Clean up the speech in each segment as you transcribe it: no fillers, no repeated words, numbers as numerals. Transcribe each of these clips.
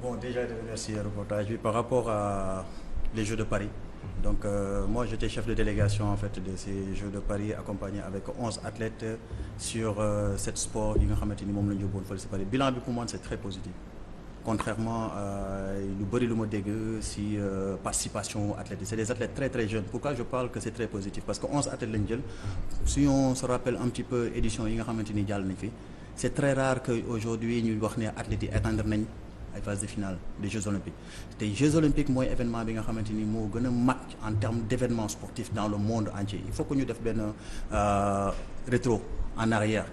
Bon, déjà de remercier le reportage bi par rapport à les Jeux de Paris. Donc moi j'étais chef de délégation en fait de ces Jeux de Paris accompagné avec 11 athlètes sur 7 sports yi nga xamante ni moom la ñu yóbbuwoon fële si Paris. Bilan bi pour moi c'est très positif. Contrairement lu bëri lu ma dégg si participation athlètes yi c'est des athlètes très très jeunes. Pourquoi je parle que c'est très positif parce que 11 athlètes lañu jël. Si on se rappelle un petit peu édition yi nga xamante ni jàll nañ fi c'est très rare que aujourd'hui ñuy wax ne athlètes yi atteindre nañ ay phase de finale des Jeux Olympiques te Jeux Olympiques mooy événement bi nga xamante ni moo gën a mag en termes d'événements sportifs dans le monde entier. Il faut que ñu def benn rétro en arrière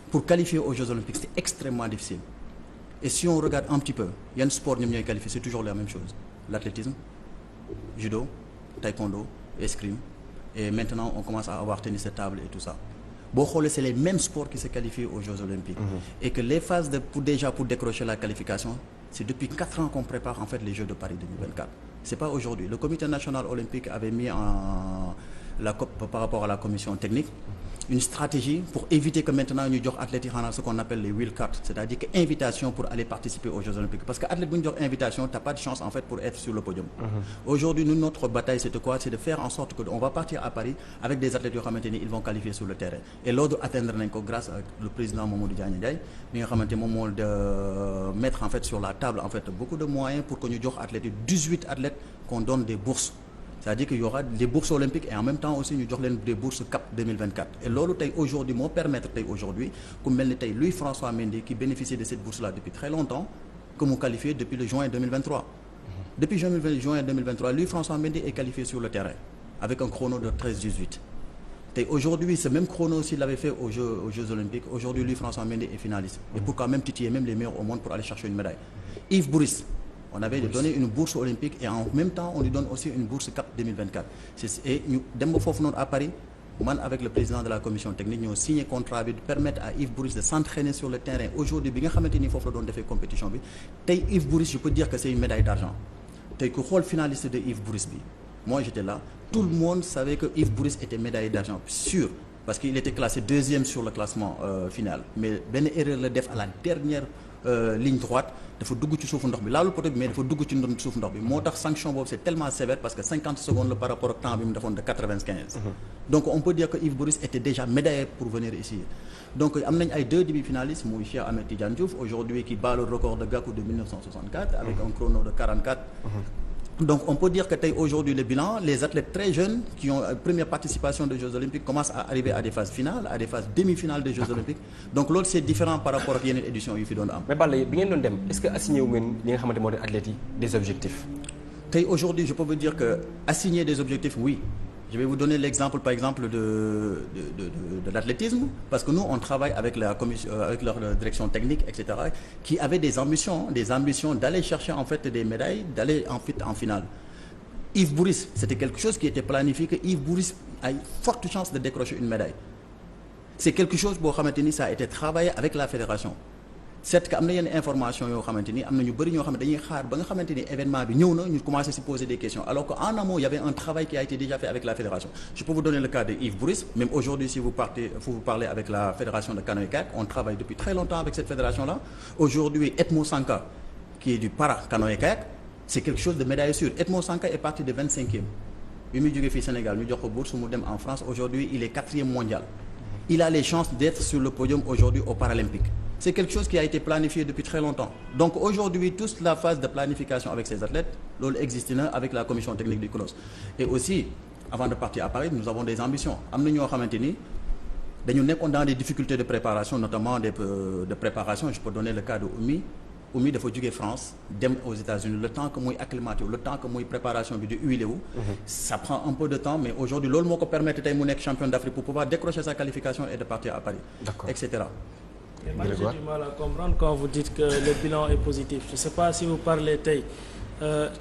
pour qualifier aux Jeux Olympiques c'est extrêmement difficile. Et si on regarde un petit peu yan sport ñoom ñooy qualifié c'est toujours la même chose l'athlétisme, judo, taekwondo, escrime et maintenant on commence à avoir tennis de table et tout ça. Boo xoolee c'est les mêmes sports qui se qualifient aux Jeux Olympiques. Et que les phases pour décrocher la qualification c'est depuis 4 ans qu'on prépare en fait les Jeux de Paris 2024. C'est pas aujourd'hui. Le comité national olympique avait mis par rapport à la commission technique une stratégie pour éviter que maintenant ñu jox athlètes yi xanaa ce qu'on appelle les wild cards, c'est-à-dire que invitation pour aller participer aux Jeux Olympiques parce que athlète bu ñu jox invitation t'as pas de chance en fait pour être sur le podium. Aujourd'hui nous notre bataille c'était quoi? C'est de faire en sorte que on va partir à Paris avec des athlètes yoo xamante ni ils vont qualifier sur le terrain et l'ordre atteindre nañ ko grâce à le président Mamadou Diagne Ndiaye bi nga xamante moom moo de mettre en fait sur la table en fait beaucoup de moyens pour que ñu jox athlètes yi 18 athlètes qu'on donne des bourses. C'est-à-dire qu'il y aura des bourses olympiques et en même temps aussi ñu jox leen des bourses CAP 2024 et loolu tey aujourd'hui moo permettre tey aujourd'hui ku mel ni tey Louis François Mendy qui bénéficie de cette bourse-là depuis très longtemps que mu qualifié depuis le juin 2023. Depuis juin 2023 Louis François Mendy est qualifié sur le terrain avec un chrono de 13-18. Tey aujourd'hui ce même chrono s'il l'avait fait aux Jeux Olympiques aujourd'hui Louis François Mendy est finaliste et pourquoi même titiller même les meilleurs au monde pour aller chercher une médaille. Yves Bouris on avait donné une bourse olympique et en même temps on lui donne aussi une bourse CAP 2024 et ñu dem ba foofu noonu à Paris man avec le président de la commission technique ñoo signé contrat bi de permettre à Yves Bouris de s'entraîner sur le terrain aujourd'hui bi nga xamante ni foofu la doon defee compétition bi tey Yves Bouris je peux dire que c'est une médaille d'argent tey ku xool finaliste de Yves Bouris bi moi j'étais là tout le monde savait que Yves Bouris était médaillé d'argent sûr parce qu'il était classé deuxième sur le classement final mais benn erreur la def à la dernière ligne droite dafa dugg ci suufu ndox bi laalul poto bi mais dafa dugg ci suufu ndox bi moo tax sanction boobu c'est tellement sévère parce que 50 secondes la par rapport ak temps bi mu defoon de 95. Donc on peut dire que Yves Bouris était déjà médaillé pour venir ici. Donc am nañ ay 2 demi-finalistes muy Cheikh Ahmed Tidiane Diouf aujourd'hui qui bat le record de Gakou de 1964 avec un chrono de 44. Donc on peut dire que tey aujourd'hui le bilan les athlètes très jeunes qui ont première participation des Jeux Olympiques commencent à arriver à des phases finales à des phases demi-finales des Jeux Olympiques donc loolu c'est différent par rapport ak yeneen éditions yu fi doon am. mais Balla bi ngeen doon dem est-ce que assigné wu ngeen li nga xamante moo di athlètes yi des objectifs. Tey aujourd'hui je peux vous dire que assigner des objectifs oui. Je vais vous donner l'exemple par exemple de l'athlétisme parce que nous on travaille avec la commission avec leur direction technique etc. qui avait des ambitions d'aller chercher en fait des médailles d'aller en finale. Yves Bouris c'était quelque chose qui était planifié que Yves Bouris a forte chance de décrocher une médaille. C'est quelque chose boo xamante ni ça a été travaillé avec la fédération. C'est que am na yenn information yoo xamante ni am na ñu bëri ñoo xam ne dañuy xaar ba nga xamante ni événement bi ñëw na ñu commencer se poser des questions alors que en amont il y avait un travail qui a été déjà fait avec la fédération. Je peux vous donner le cas de Yves Bouris même aujourd'hui si vous parlez avec la fédération de canoë-kayak on travaille depuis très longtemps avec cette fédération-là. Aujourd'hui Edmo Sanka qui est du para canoë-kayak c'est quelque chose de médaillé sûr. Edmo Sanka est parti de 25e bi muy jógee fii Sénégal ñu jox ko bourse mu dem en France aujourd'hui il est 4e mondial. Il a les chances d'être sur le podium aujourd'hui aux Paralympiques. C'est quelque chose qui a été planifié depuis très longtemps. Donc aujourd'hui toute la phase de planification avec ces athlètes loolu existe na avec la commission technique du CNOSS. Et aussi avant de partir à Paris nous avons des ambitions am na ñoo xamante ni dañu nekkoon dans des difficultés de préparation notamment de préparation. Je peux donner le cas de Oumy dafa jógee France dem aux États-Unis le temps que muy acclimaté wu le temps que muy préparation bi di huilé wu. Ça prend un peu de temps mais aujourd'hui loolu moo ko permettre tey mu nekk champion d'Afrique pour pouvoir décrocher sa qualification et de partir à Paris. D'accord. Etc. Mais moi j'ai du mal à comprendre quand vous dites que le bilan est positif. Je ne sais pas si vous parlez tey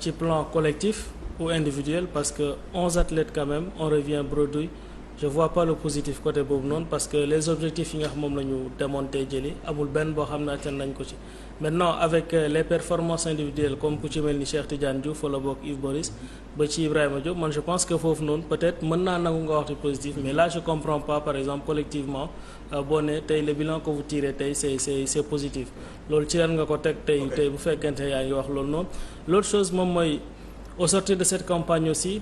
ci plan collectif ou individuel parce que 11 athlètes quand même on revient bredouille. Je vois pas le positif côté boobu noonu parce que les objectifs yi nga xam moom la ñu démonté jëli amul benn boo xam ne atteindre nañ ko ci. Maintenant avec les performances individuelles comme ku ci mel ni Cheikh Tidiane Diouf wala boog Yves Bouris ba ci Ibrahima Diop man je pense que foofu noonu peut-être mën naa nangu nga waxtu positif mais là je comprends pas par exemple collectivement boo ne tey le bilan que vous tirez tey c'est positif loolu ci ren nga ko teg tey bu fekkente yaa ngi wax loolu noonu l'autre chose moom mooy au sortir de cette campagne aussi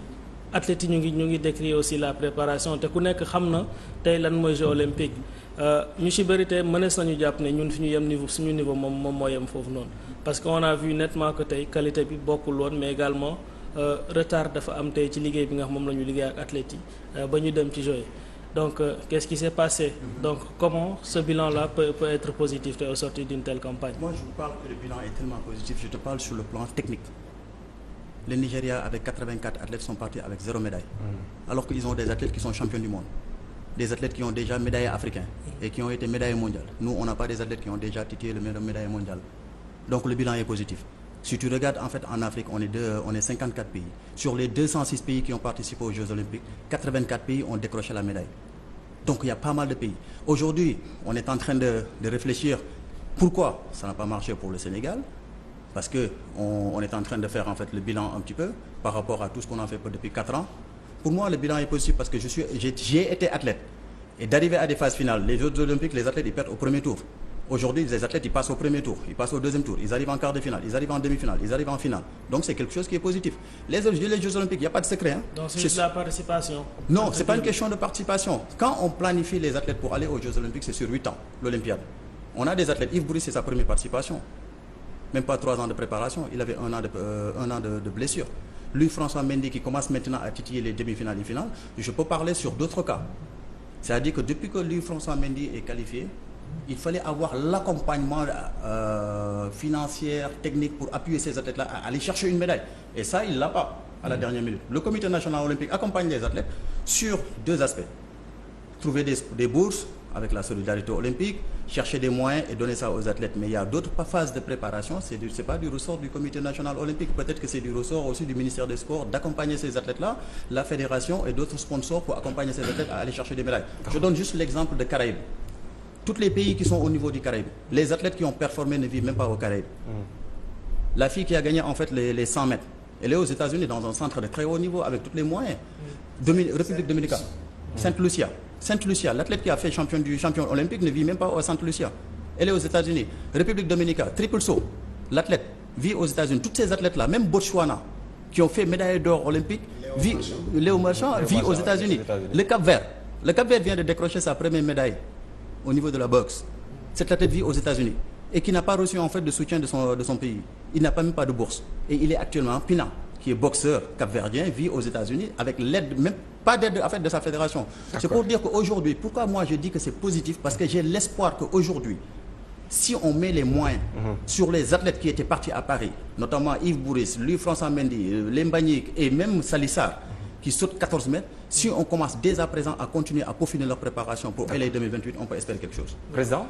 athlètes yi ñu ngi décrire aussi la préparation te ku nekk xam na tey lan mooy jeux olympiques ñu ci bëri tey mënees nañu jàpp ne ñun fi ñu yem niveau suñu niveau moom moo yem foofu noonu parce que on a vu nettement que tey qualité bi bokkul woon mais également retard dafa am tey ci liggéey bi nga xam moom la ñu liggéey ak athlètes yi ba ñu dem ci jeux donc qu'est-ce qui s'est passé donc comment ce bilan-là peut être positif tey au sortir d'une telle campagne. Moi je vous parle que le bilan est tellement positif, je te parle sur le plan technique. Le Nigeria avec 84 athlètes sont partis avec 0 médaille. Alors qu'ils ont des athlètes qui sont champions du monde. Des athlètes qui ont déjà médaillé africain et qui ont été médaillés mondiales. Nous, on n'a pas des athlètes qui ont déjà titillé le médaille mondiale. Donc le bilan est positif. Si tu regardes en fait en Afrique, on est 54 pays. Sur les 206 pays qui ont participé aux Jeux Olympiques, 84 pays ont décroché la médaille. Donc il y a pas mal de pays. Aujourd'hui, on est en train de réfléchir pourquoi ça n'a pas marché pour le Sénégal. Parce que on est en train de faire en fait le bilan un petit peu par rapport à tout ce qu'on a fait depuis 4 ans. Pour moi, le bilan est positif parce que j'ai été athlète. Et d'arriver à des phases finales, les Jeux Olympiques, les athlètes ils perdent au premier tour. Aujourd'hui, les athlètes ils passent au premier tour, ils passent au deuxième tour, ils arrivent en quart de finale, ils arrivent en demi-finale, ils arrivent en finale. Donc c'est quelque chose qui est positif. Les Jeux Olympiques, il n'y a pas de secret. Hein. Donc c'est juste la participation. Non, c'est pas une question de participation. Quand on planifie les athlètes pour aller aux Jeux Olympiques, c'est sur 8 ans, l'Olympiade. On a des athlètes, Yves Bourris, c'est sa première participation. Même pas 3 ans de préparation, il avait un an de blessure. Lui, François Mendy, qui commence maintenant à titiller les demi-finales et finales, je peux parler sur d'autres cas. C'est-à-dire que depuis que lui, François Mendy est qualifié, il fallait avoir l'accompagnement financier, technique pour appuyer ces athlètes-là à aller chercher une médaille. Et ça, il ne l'a pas à la dernière minute. Le comité national olympique accompagne les athlètes sur 2 aspects. Trouver des bourses avec la solidarité olympique, chercher des moyens et donner ça aux athlètes. Mais il y a d'autres phases de préparation, c'est pas du ressort du comité national olympique, peut-être que c'est du ressort aussi du ministère des Sports d'accompagner ces athlètes-là, la fédération et d'autres sponsors pour accompagner ces athlètes à aller chercher des médailles. Je donne juste l'exemple de Caraïbes. Tous les pays qui sont au niveau du Caraïbes, les athlètes qui ont performé ne vivent même pas au Caraïbes. La fille qui a gagné en fait les 100 mètres, elle est aux États-Unis dans un centre de très haut niveau avec tous les moyens. République dominicaine, Sainte-Lucia. Sainte-Lucia, l'athlète qui a fait champion olympique ne vit même pas au Sainte-Lucia. Elle est aux États-Unis. République dominicaine, triple saut, l'athlète vit aux États-Unis. Tous ces athlètes-là, même Botswana, qui ont fait médaille d'or olympique, Léo Marchand vit aux États-Unis. Le Cap-Vert vient de décrocher sa première médaille au niveau de la boxe. Cet athlète vit aux États-Unis et qui n'a pas reçu en fait de soutien de son pays. Il n'a même pas de bourse. Et il est actuellement Pina, qui est boxeur capverdien, vit aux États-Unis avec l'aide, même pas d'aide en fait, de sa fédération. C'est pour dire qu'aujourd'hui, pourquoi moi je dis que c'est positif, parce que j'ai l'espoir qu'aujourd'hui, si on met les moyens sur les athlètes qui étaient partis à Paris, notamment Yves Bourris, lui François Mendy, Lembagnick et même Salissar, qui sautent 14 mètres, si on commence dès à présent à continuer à peaufiner leur préparation pour LA 2028, on peut espérer quelque chose. Président